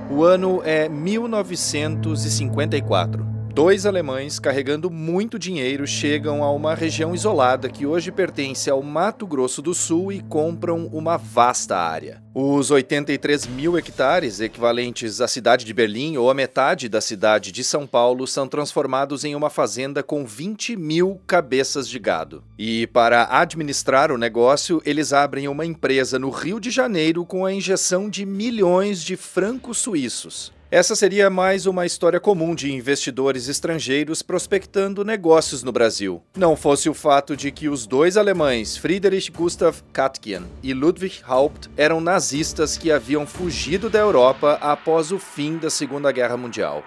O ano é 1954. Dois alemães carregando muito dinheiro chegam a uma região isolada que hoje pertence ao Mato Grosso do Sul e compram uma vasta área. Os 83 mil hectares, equivalentes à cidade de Berlim ou a metade da cidade de São Paulo, são transformados em uma fazenda com 20 mil cabeças de gado. E para administrar o negócio, eles abrem uma empresa no Rio de Janeiro com a injeção de milhões de francos suíços. Essa seria mais uma história comum de investidores estrangeiros prospectando negócios no Brasil. Não fosse o fato de que os dois alemães, Friedrich Gustav Katgen e Ludwig Haupt, eram nazistas que haviam fugido da Europa após o fim da Segunda Guerra Mundial.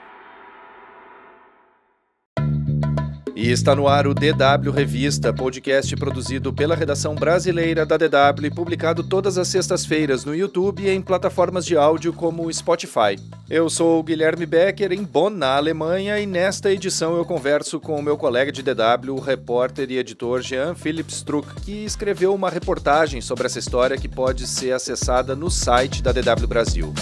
E está no ar o DW Revista, podcast produzido pela redação brasileira da DW e publicado todas as sextas-feiras no YouTube e em plataformas de áudio como o Spotify. Eu sou o Guilherme Becker, em Bonn, na Alemanha, e nesta edição eu converso com o meu colega de DW, o repórter e editor Jean-Philippe Struck, que escreveu uma reportagem sobre essa história que pode ser acessada no site da DW Brasil.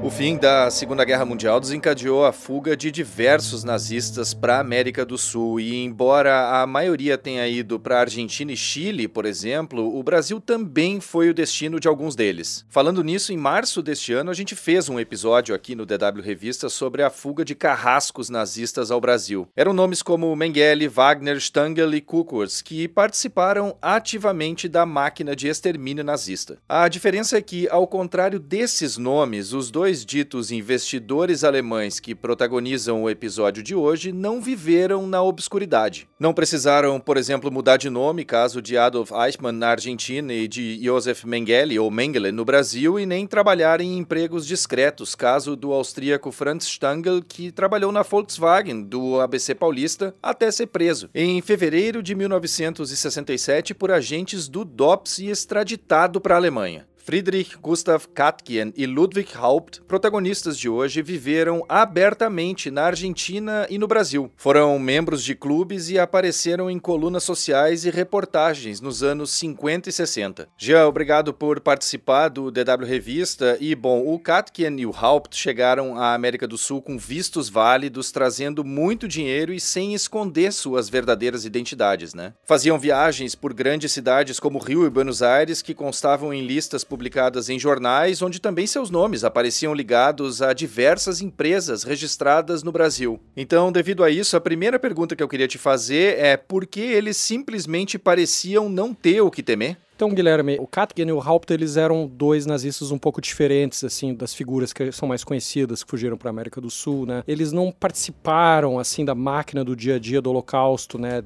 O fim da Segunda Guerra Mundial desencadeou a fuga de diversos nazistas para a América do Sul e, embora a maioria tenha ido para a Argentina e Chile, por exemplo, o Brasil também foi o destino de alguns deles. Falando nisso, em março deste ano, a gente fez um episódio aqui no DW Revista sobre a fuga de carrascos nazistas ao Brasil. Eram nomes como Mengele, Wagner, Stangl e Kukurs, que participaram ativamente da máquina de extermínio nazista. A diferença é que, ao contrário desses nomes, os dois ditos investidores alemães que protagonizam o episódio de hoje não viveram na obscuridade. Não precisaram, por exemplo, mudar de nome, caso de Adolf Eichmann na Argentina e de Josef Mengele ou Mengele no Brasil, e nem trabalhar em empregos discretos, caso do austríaco Franz Stangl, que trabalhou na Volkswagen do ABC Paulista até ser preso, em fevereiro de 1967, por agentes do DOPS e extraditado para a Alemanha. Friedrich Gustav Katgen e Ludwig Haupt, protagonistas de hoje, viveram abertamente na Argentina e no Brasil. Foram membros de clubes e apareceram em colunas sociais e reportagens nos anos 50 e 60. Jean, obrigado por participar do DW Revista. E, bom, o Katgen e o Haupt chegaram à América do Sul com vistos válidos, trazendo muito dinheiro e sem esconder suas verdadeiras identidades, né? Faziam viagens por grandes cidades como Rio e Buenos Aires, que constavam em listas publicadas em jornais, onde também seus nomes apareciam ligados a diversas empresas registradas no Brasil. Então, devido a isso, a primeira pergunta que eu queria te fazer é por que eles simplesmente pareciam não ter o que temer? Então, Guilherme, o Katgen e o Haupt, eles eram dois nazistas um pouco diferentes, assim, das figuras que são mais conhecidas, que fugiram para a América do Sul, né? Eles não participaram, assim, da máquina do dia a dia do Holocausto, né,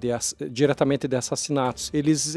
diretamente de assassinatos. Eles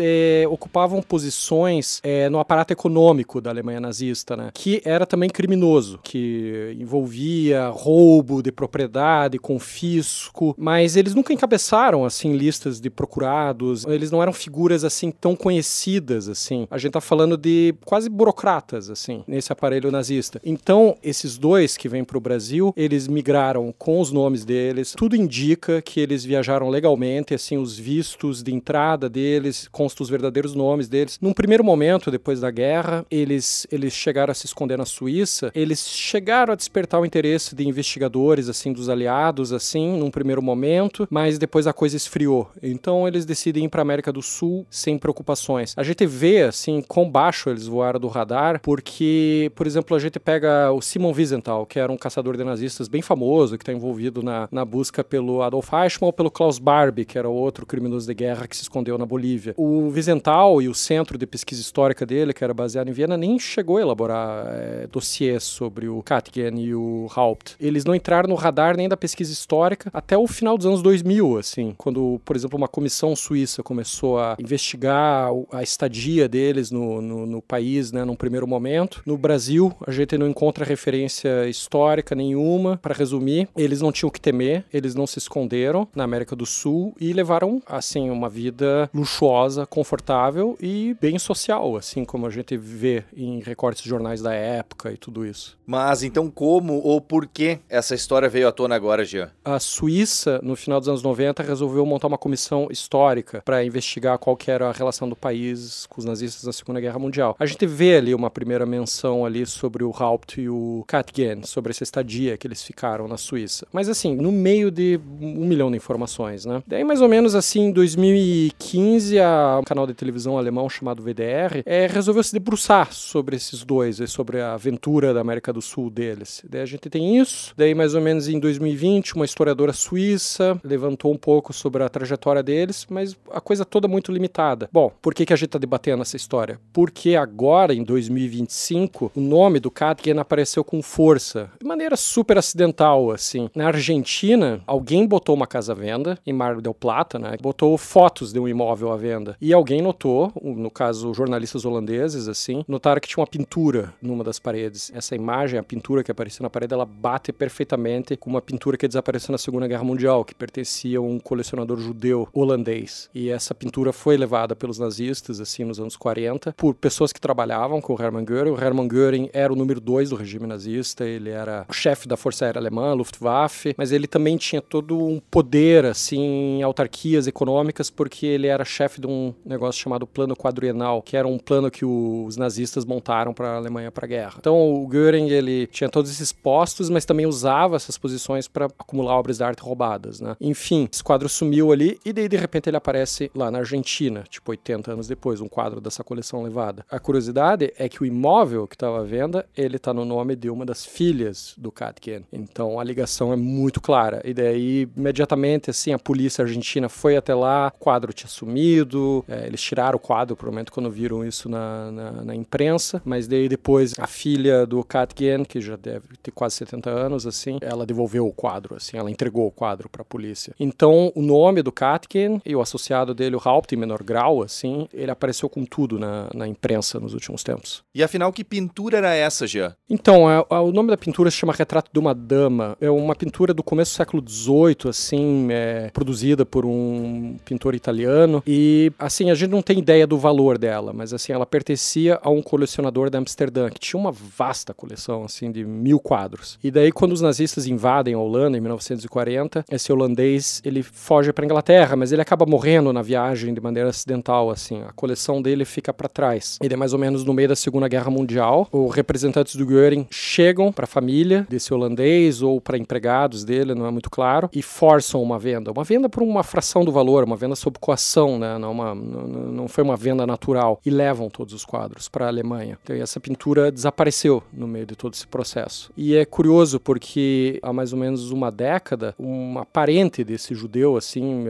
ocupavam posições no aparato econômico da Alemanha nazista, né, que era também criminoso, que envolvia roubo de propriedade, confisco, mas eles nunca encabeçaram, assim, listas de procurados, eles não eram figuras, assim, tão conhecidas, assim. A gente tá falando de quase burocratas, assim, nesse aparelho nazista. Então, esses dois que vêm pro Brasil, eles migraram com os nomes deles. Tudo indica que eles viajaram legalmente, assim, os vistos de entrada deles, constam os verdadeiros nomes deles. Num primeiro momento, depois da guerra, eles chegaram a se esconder na Suíça. Eles chegaram a despertar o interesse de investigadores, assim, dos aliados, assim, num primeiro momento, mas depois a coisa esfriou. Então, eles decidem ir pra América do Sul sem preocupações. A gente vê, assim, quão baixo eles voaram do radar, porque, por exemplo, a gente pega o Simon Wiesenthal, que era um caçador de nazistas bem famoso, que está envolvido na busca pelo Adolf Eichmann ou pelo Klaus Barbie, que era outro criminoso de guerra que se escondeu na Bolívia. O Wiesenthal e o centro de pesquisa histórica dele, que era baseado em Viena, nem chegou a elaborar dossiês sobre o Katgen e o Haupt. Eles não entraram no radar nem da pesquisa histórica até o final dos anos 2000, assim, quando, por exemplo, uma comissão suíça começou a investigar a estadia deles no país, né, num primeiro momento. No Brasil, a gente não encontra referência histórica nenhuma. Para resumir, eles não tinham o que temer, eles não se esconderam na América do Sul e levaram, assim, uma vida luxuosa, confortável e bem social, assim como a gente vê em recortes de jornais da época e tudo isso. Mas então como ou por que essa história veio à tona agora, Jean? A Suíça, no final dos anos 90, resolveu montar uma comissão histórica para investigar qual que era a relação do país com os nazistas na Segunda Guerra Mundial. A gente vê ali uma primeira menção ali sobre o Haupt e o Katgen, sobre essa estadia que eles ficaram na Suíça. Mas assim, no meio de 1 milhão de informações, né? Daí mais ou menos assim, em 2015, um canal de televisão alemão chamado VDR resolveu se debruçar sobre esses dois, sobre a aventura da América do Sul deles. Daí a gente tem isso. Daí mais ou menos em 2020, uma historiadora suíça levantou um pouco sobre a trajetória deles, mas a coisa toda muito limitada. Bom, por que a gente está debatendo essa história? Porque agora, em 2025, o nome do Katgen apareceu com força, de maneira super acidental, assim. Na Argentina, alguém botou uma casa à venda, em Mar del Plata, né? Botou fotos de um imóvel à venda. E alguém notou, no caso, jornalistas holandeses, assim, notaram que tinha uma pintura numa das paredes. Essa imagem, a pintura que apareceu na parede, ela bate perfeitamente com uma pintura que desapareceu na Segunda Guerra Mundial, que pertencia a um colecionador judeu holandês. E essa pintura foi levada pelos nazistas, assim, nos anos 40, por pessoas que trabalhavam com o Hermann Göring. O Hermann Göring era o número 2 do regime nazista, ele era o chefe da Força Aérea Alemã, Luftwaffe, mas ele também tinha todo um poder, assim, autarquias econômicas, porque ele era chefe de um negócio chamado Plano Quadrienal, que era um plano que os nazistas montaram para a Alemanha para a guerra. Então, o Göring, ele tinha todos esses postos, mas também usava essas posições para acumular obras de arte roubadas, né? Enfim, esse quadro sumiu ali e daí, de repente, ele aparece lá na Argentina, tipo 80 anos depois, um quadro dessa coleção levada. A curiosidade é que o imóvel que estava à venda, ele está no nome de uma das filhas do Katgen. Então, a ligação é muito clara. E daí, imediatamente, assim, a polícia argentina foi até lá, o quadro tinha sumido, eles tiraram o quadro, provavelmente, quando viram isso na imprensa, mas daí depois a filha do Katgen, que já deve ter quase 70 anos, assim, ela devolveu o quadro, assim, ela entregou o quadro para a polícia. Então, o nome do Katgen e o associado dele, o Haupt, em menor grau, assim, ele apareceu com tudo na imprensa nos últimos tempos. E afinal, que pintura era essa, Jean? Então, o nome da pintura se chama Retrato de uma Dama. É uma pintura do começo do século XVIII, assim, produzida por um pintor italiano. E, assim, a gente não tem ideia do valor dela, mas, assim, ela pertencia a um colecionador de Amsterdã, que tinha uma vasta coleção, assim, de 1000 quadros. E daí, quando os nazistas invadem a Holanda, em 1940, esse holandês, ele foge para a Inglaterra, mas ele acaba morrendo na viagem de maneira acidental, assim. A coleção dele fica para trás. Ele é mais ou menos no meio da Segunda Guerra Mundial. Os representantes do Göring chegam para a família desse holandês ou para empregados dele, não é muito claro, e forçam uma venda. Uma venda por uma fração do valor, uma venda sob coação, né? Não foi uma venda natural. E levam todos os quadros para a Alemanha. Então, essa pintura desapareceu no meio de todo esse processo. E é curioso porque há mais ou menos uma década, uma parente desse judeu, assim,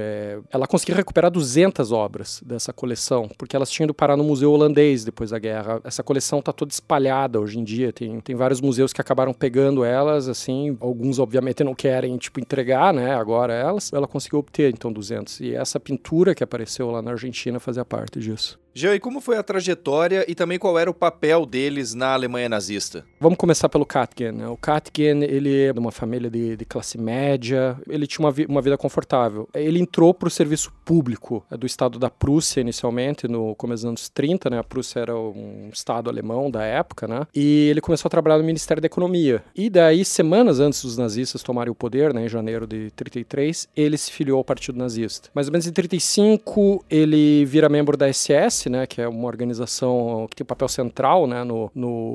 ela conseguiu recuperar 200 obras dessa coleção, porque elas tinham ido parar no museu holandês depois da guerra. Essa coleção está toda espalhada hoje em dia, tem vários museus que acabaram pegando elas, assim, alguns obviamente não querem, tipo, entregar, né, agora ela conseguiu obter, então, 200. E essa pintura que apareceu lá na Argentina fazia parte disso. Jean, e como foi a trajetória e também qual era o papel deles na Alemanha nazista? Vamos começar pelo Katgen, né? O Katgen, ele é de uma família de classe média, ele tinha uma vida confortável. Ele entrou para o serviço público do estado da Prússia, inicialmente, no começo dos anos 30, né? A Prússia era um estado alemão da época, né? E ele começou a trabalhar no Ministério da Economia. E daí, semanas antes dos nazistas tomarem o poder, né, em janeiro de 33, ele se filiou ao Partido Nazista. Mais ou menos em 35, ele vira membro da SS, né, que é uma organização que tem um papel central, né,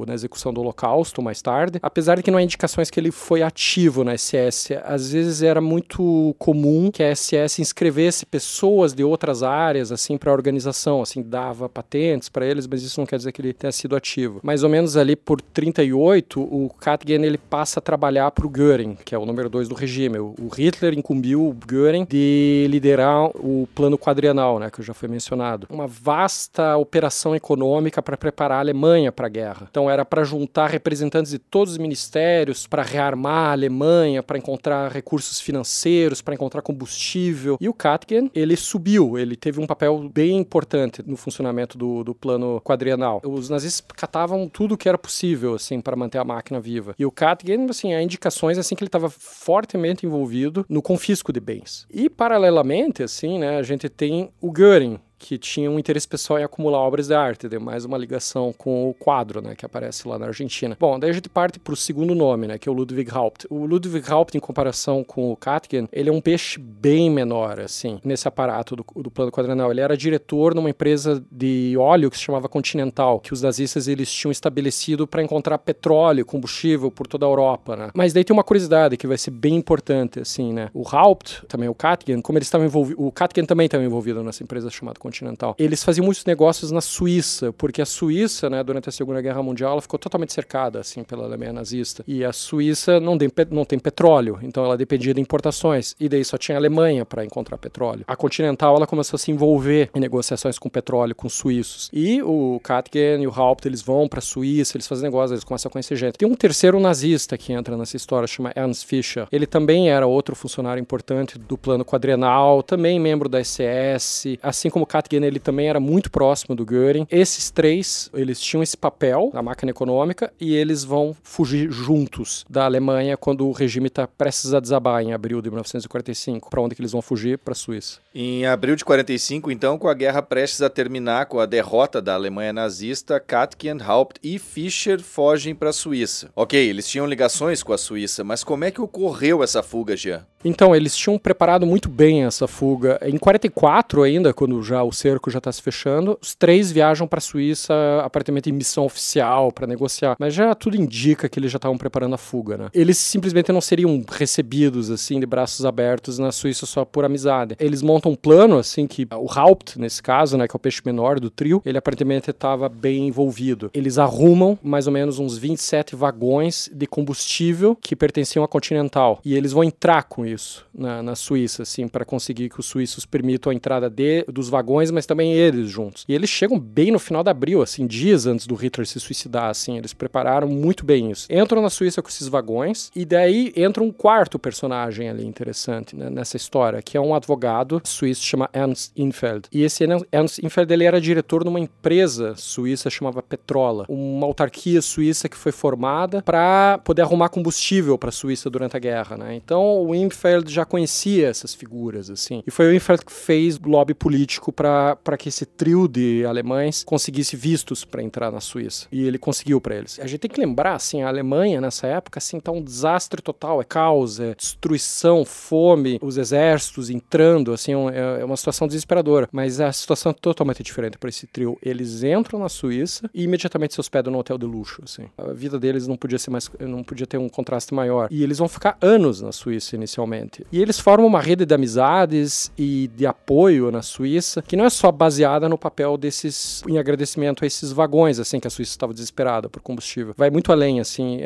na execução do Holocausto mais tarde, apesar de que não há indicações que ele foi ativo na SS. Às vezes era muito comum que a SS inscrevesse pessoas de outras áreas, assim, para a organização, assim, dava patentes para eles, mas isso não quer dizer que ele tenha sido ativo. Mais ou menos ali por 38, o Katgen, ele passa a trabalhar para o Göring, que é o número 2 do regime. O Hitler incumbiu o Göring de liderar o plano quadrienal, né, que já foi mencionado. Uma vasta operação econômica para preparar a Alemanha para a guerra. Então era para juntar representantes de todos os ministérios, para rearmar a Alemanha, para encontrar recursos financeiros, para encontrar combustível. E o Katgen, ele subiu, ele teve um papel bem importante no funcionamento do plano quadrienal. Os nazistas catavam tudo que era possível, assim, para manter a máquina viva. E o Katgen, assim, há indicações, assim, que ele estava fortemente envolvido no confisco de bens. E, paralelamente, assim, né, a gente tem o Göring, que tinha um interesse pessoal em acumular obras de arte, de mais uma ligação com o quadro, né, que aparece lá na Argentina. Bom, daí a gente parte para o segundo nome, né, que é o Ludwig Haupt. O Ludwig Haupt, em comparação com o Katgen, ele é um peixe bem menor, assim, nesse aparato do plano quadrenal. Ele era diretor numa empresa de óleo que se chamava Continental, que os nazistas eles tinham estabelecido para encontrar petróleo, combustível por toda a Europa, né. Mas daí tem uma curiosidade que vai ser bem importante, assim, né. O Haupt, também o Katgen, como eles estavam envolvidos, o Katgen também estava envolvido nessa empresa chamada Continental. Eles faziam muitos negócios na Suíça, porque a Suíça, né, durante a Segunda Guerra Mundial, ela ficou totalmente cercada, assim, pela Alemanha nazista. E a Suíça não tem petróleo, então ela dependia de importações, e daí só tinha a Alemanha para encontrar petróleo. A Continental, ela começou a se envolver em negociações com petróleo, com suíços. E o Katgen e o Haupt, eles vão para a Suíça, eles fazem negócios, eles começam a conhecer gente. Tem um terceiro nazista que entra nessa história, chama Ernst Fischer. Ele também era outro funcionário importante do plano quadrenal, também membro da SS, assim como o Katgen, ele também era muito próximo do Göring. Esses três, eles tinham esse papel na máquina econômica e eles vão fugir juntos da Alemanha quando o regime está prestes a desabar em abril de 1945. Para onde que eles vão fugir? Para a Suíça. Em abril de 45, então, com a guerra prestes a terminar com a derrota da Alemanha nazista, Katgen, Haupt e Fischer fogem para a Suíça. Ok, eles tinham ligações com a Suíça, mas como é que ocorreu essa fuga, Jean? Então, eles tinham preparado muito bem essa fuga. Em 44 ainda, quando já o cerco já está se fechando, os três viajam para a Suíça, aparentemente em missão oficial, para negociar. Mas já tudo indica que eles já estavam preparando a fuga, né? Eles simplesmente não seriam recebidos, assim, de braços abertos na Suíça só por amizade. Eles montam um plano, assim, que o Haupt, nesse caso, né, que é o peixe menor do trio, ele aparentemente estava bem envolvido. Eles arrumam mais ou menos uns 27 vagões de combustível que pertenciam à Continental. E eles vão entrar com isso na Suíça, assim, para conseguir que os suíços permitam a entrada dos vagões, mas também eles juntos. E eles chegam bem no final de abril, assim, dias antes do Hitler se suicidar, assim, eles prepararam muito bem isso. Entram na Suíça com esses vagões, e daí entra um quarto personagem ali interessante, né, nessa história, que é um advogado suíço, chama Ernst Infeld. E esse Ernst Infeld, ele era diretor numa empresa suíça chamada Petrola, uma autarquia suíça que foi formada para poder arrumar combustível para a Suíça durante a guerra, né? Então o Infeld já conhecia essas figuras, assim. E foi o Infeld que fez lobby político para que esse trio de alemães conseguisse vistos para entrar na Suíça. E ele conseguiu para eles. A gente tem que lembrar, assim, a Alemanha nessa época, assim, tá um desastre total. É caos, é destruição, fome, os exércitos entrando, assim, é uma situação desesperadora. Mas a situação é totalmente diferente para esse trio. Eles entram na Suíça e imediatamente se hospedam no hotel de luxo, assim. A vida deles não podia ter um contraste maior. E eles vão ficar anos na Suíça inicialmente. E eles formam uma rede de amizades e de apoio na Suíça, que não é só baseada no papel desses, em agradecimento a esses vagões, assim, que a Suíça estava desesperada por combustível. Vai muito além, assim.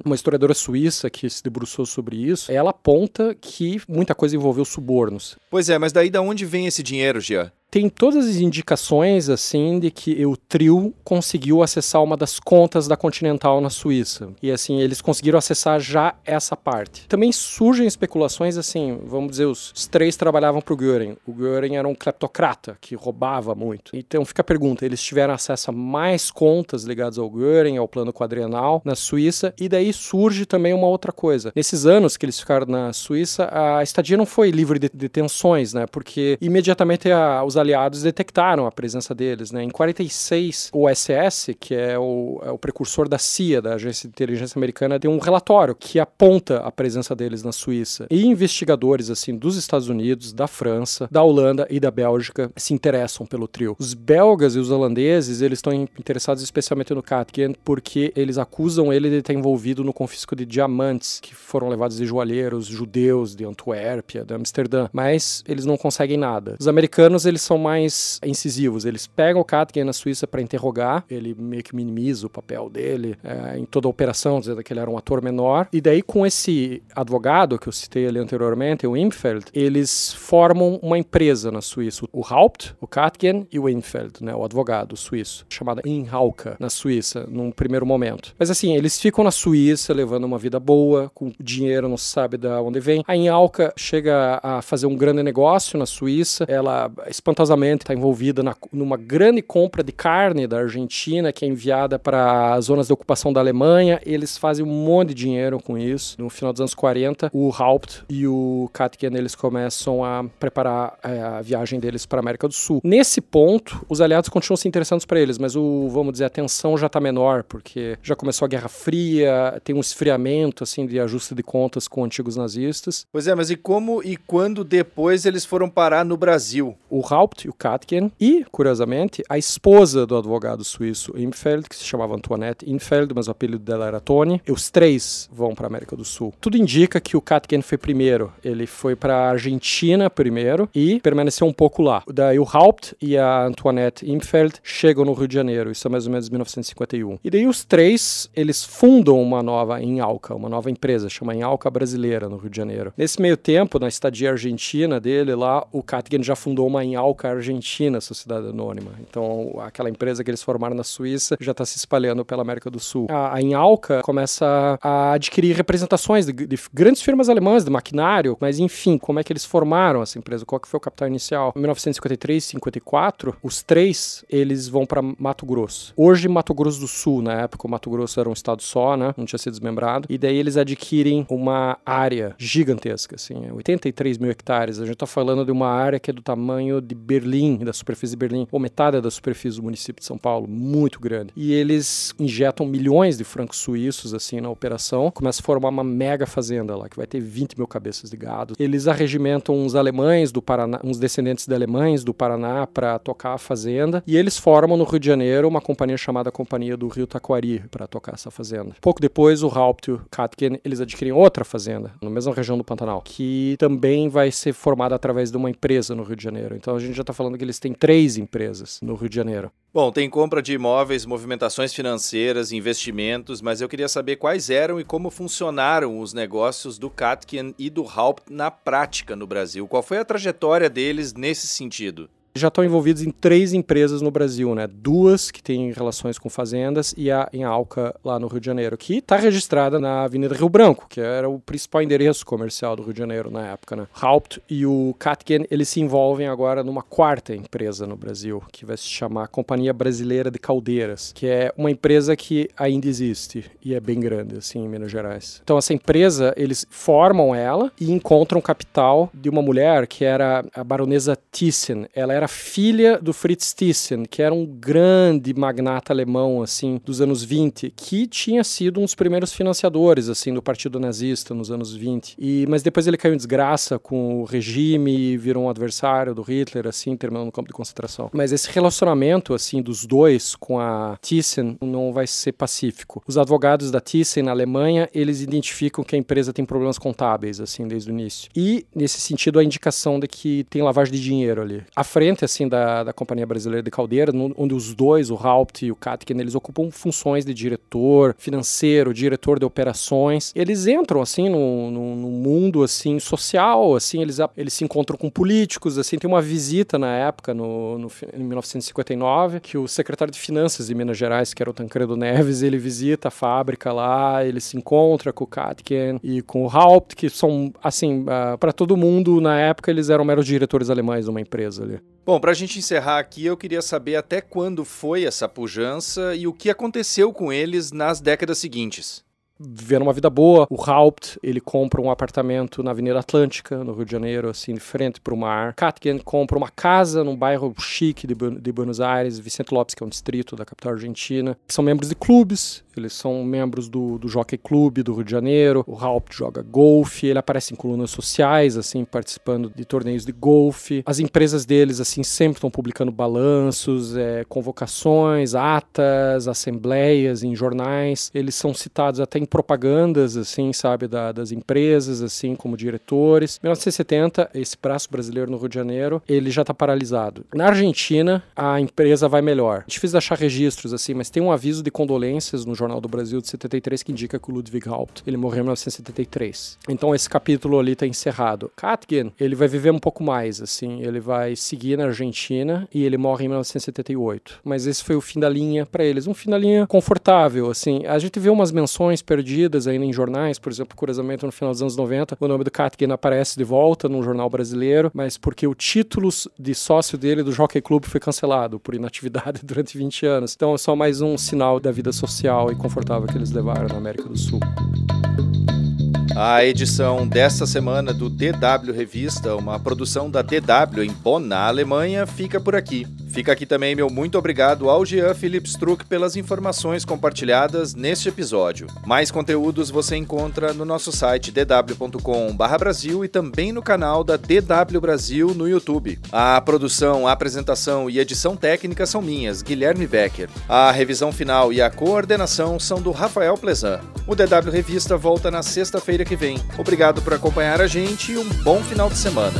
Uma historiadora suíça que se debruçou sobre isso, ela aponta que muita coisa envolveu subornos. Pois é, mas daí da onde vem esse dinheiro, Jean? Tem todas as indicações, assim, de que o trio conseguiu acessar uma das contas da Continental na Suíça. E, assim, eles conseguiram acessar já essa parte. Também surgem especulações, assim, vamos dizer, os três trabalhavam para o Göring. O Göring era um cleptocrata que roubava muito. Então fica a pergunta, eles tiveram acesso a mais contas ligadas ao Göring, ao plano quadrenal, na Suíça, e daí surge também uma outra coisa. Nesses anos que eles ficaram na Suíça, a estadia não foi livre de tensões, né? Porque imediatamente os aliados detectaram a presença deles, né? Em 46, o SS, que é o precursor da CIA, da Agência de Inteligência Americana, tem um relatório que aponta a presença deles na Suíça. E investigadores, assim, dos Estados Unidos, da França, da Holanda e da Bélgica se interessam pelo trio. Os belgas e os holandeses, eles estão interessados especialmente no Katgen, porque eles acusam ele de estar envolvido no confisco de diamantes que foram levados de joalheiros judeus de Antuérpia, de Amsterdã, mas eles não conseguem nada. Os americanos, eles são mais incisivos. Eles pegam o Katgen na Suíça para interrogar, ele meio que minimiza o papel dele em toda a operação, dizendo que ele era um ator menor. E daí, com esse advogado que eu citei ali anteriormente, o Infeld, eles formam uma empresa na Suíça. O Haupt, o Katgen e o Infeld, né, o advogado suíço, chamada Inhalka, na Suíça, num primeiro momento. Mas assim, eles ficam na Suíça, levando uma vida boa, com dinheiro, não se sabe de onde vem. A Inhalka chega a fazer um grande negócio na Suíça. Ela, espantadoramente, curiosamente está envolvida numa grande compra de carne da Argentina, que é enviada para as zonas de ocupação da Alemanha. Eles fazem um monte de dinheiro com isso. No final dos anos 40, o Haupt e o Katgen, eles começam a preparar a viagem deles para a América do Sul. Nesse ponto, os aliados continuam se interessando para eles, mas vamos dizer, a tensão já está menor, porque já começou a Guerra Fria, tem um esfriamento assim, de ajuste de contas com antigos nazistas. Pois é, mas e como e quando depois eles foram parar no Brasil? O Haupt e o Katgen e, curiosamente, a esposa do advogado suíço Infeld, que se chamava Antoinette Infeld, mas o apelido dela era Toni, e os três vão para a América do Sul. Tudo indica que o Katgen foi primeiro. Ele foi para a Argentina primeiro e permaneceu um pouco lá. Daí o Haupt e a Antoinette Infeld chegam no Rio de Janeiro, isso é mais ou menos 1951. E daí os três, eles fundam uma nova Inhalca, uma nova empresa, chama Inhalca Brasileira, no Rio de Janeiro. Nesse meio tempo, na estadia argentina dele lá, o Katgen já fundou uma Inhalca Argentina, sociedade anônima. Então, aquela empresa que eles formaram na Suíça já está se espalhando pela América do Sul. A Inhalca começa a adquirir representações de grandes firmas alemãs, de maquinário, mas enfim, como é que eles formaram essa empresa? Qual que foi o capital inicial? Em 1953, 54, os três, eles vão para Mato Grosso. Hoje, Mato Grosso do Sul, na época, o Mato Grosso era um estado só, né? Não tinha sido desmembrado. E daí eles adquirem uma área gigantesca, assim, 83 mil hectares. A gente tá falando de uma área que é do tamanho de Berlim, da superfície de Berlim, ou metade da superfície do município de São Paulo, muito grande. E eles injetam milhões de francos suíços, assim, na operação. Começa a formar uma mega fazenda lá, que vai ter 20 mil cabeças de gado. Eles arregimentam uns alemães do Paraná, uns descendentes de alemães do Paraná para tocar a fazenda. E eles formam no Rio de Janeiro uma companhia chamada Companhia do Rio Taquari para tocar essa fazenda. Pouco depois, o Haupt e o Katgen, eles adquirem outra fazenda, na mesma região do Pantanal, que também vai ser formada através de uma empresa no Rio de Janeiro. Então a gente já está falando que eles têm 3 empresas no Rio de Janeiro. Bom, tem compra de imóveis, movimentações financeiras, investimentos, mas eu queria saber quais eram e como funcionaram os negócios do Katgen e do Haupt na prática no Brasil. Qual foi a trajetória deles nesse sentido? Já estão envolvidos em 3 empresas no Brasil, né? 2 que têm relações com fazendas e a Inhalca lá no Rio de Janeiro, que está registrada na Avenida Rio Branco, que era o principal endereço comercial do Rio de Janeiro na época, né? Haupt e o Katgen, eles se envolvem agora numa 4ª empresa no Brasil, que vai se chamar Companhia Brasileira de Caldeiras, que é uma empresa que ainda existe e é bem grande, assim, em Minas Gerais. Então essa empresa, eles formam ela e encontram capital de uma mulher que era a baronesa Thyssen. Ela era filha do Fritz Thyssen, que era um grande magnata alemão, assim, dos anos 20, que tinha sido um dos primeiros financiadores, assim, do Partido Nazista nos anos 20. Mas depois ele caiu em desgraça com o regime e virou um adversário do Hitler, assim, terminou no campo de concentração. Mas esse relacionamento, assim, dos dois com a Thyssen não vai ser pacífico. Os advogados da Thyssen na Alemanha, eles identificam que a empresa tem problemas contábeis, assim, desde o início. E, nesse sentido, a indicação de que tem lavagem de dinheiro ali. À frente, assim, da Companhia Brasileira de Caldeiras, onde os dois, o Haupt e o Katgen, eles ocupam funções de diretor financeiro, diretor de operações. Eles entram, assim, no mundo, assim, social, assim, eles se encontram com políticos, assim, tem uma visita na época, em 1959, que o secretário de Finanças de Minas Gerais, que era o Tancredo Neves, ele visita a fábrica lá, ele se encontra com o Katgen e com o Haupt, que são, assim, para todo mundo, na época, eles eram meros diretores alemães de uma empresa ali. Bom, para a gente encerrar aqui, eu queria saber até quando foi essa pujança e o que aconteceu com eles nas décadas seguintes. Vivendo uma vida boa, o Haupt, ele compra um apartamento na Avenida Atlântica, no Rio de Janeiro, assim, de frente para o mar. Katgen compra uma casa num bairro chique de Buenos Aires, Vicente Lopes, que é um distrito da capital argentina. São membros de clubes, eles são membros do Jockey Club do Rio de Janeiro. O Haupt joga golfe, ele aparece em colunas sociais, assim, participando de torneios de golfe. As empresas deles, assim, sempre estão publicando balanços, convocações, atas, assembleias em jornais. Eles são citados até em propagandas, assim, sabe, das empresas, assim, como diretores. Em 1970, esse braço brasileiro no Rio de Janeiro, ele já está paralisado. Na Argentina, a empresa vai melhor. É difícil achar registros, assim, mas tem um aviso de condolências no Jornal do Brasil de 73 que indica que o Ludwig Haupt, ele morreu em 1973. Então esse capítulo ali está encerrado. Katgen, ele vai viver um pouco mais, assim, ele vai seguir na Argentina e ele morre em 1978. Mas esse foi o fim da linha para eles, um fim da linha confortável, assim. A gente vê umas menções perdidas ainda em jornais, por exemplo, curiosamente no final dos anos 90, o nome do Katkin aparece de volta num jornal brasileiro, mas porque o título de sócio dele do Jockey Club foi cancelado por inatividade durante 20 anos. Então é só mais um sinal da vida social e confortável que eles levaram na América do Sul. A edição desta semana do DW Revista, uma produção da DW em Bonn, na Alemanha, fica por aqui. Fica aqui também meu muito obrigado ao Jean Philipp Struck pelas informações compartilhadas neste episódio. Mais conteúdos você encontra no nosso site dw.com/Brasil e também no canal da DW Brasil no YouTube. A produção, a apresentação e edição técnica são minhas, Guilherme Becker. A revisão final e a coordenação são do Rafael Plezan. O DW Revista volta na sexta-feira que vem. Obrigado por acompanhar a gente e um bom final de semana.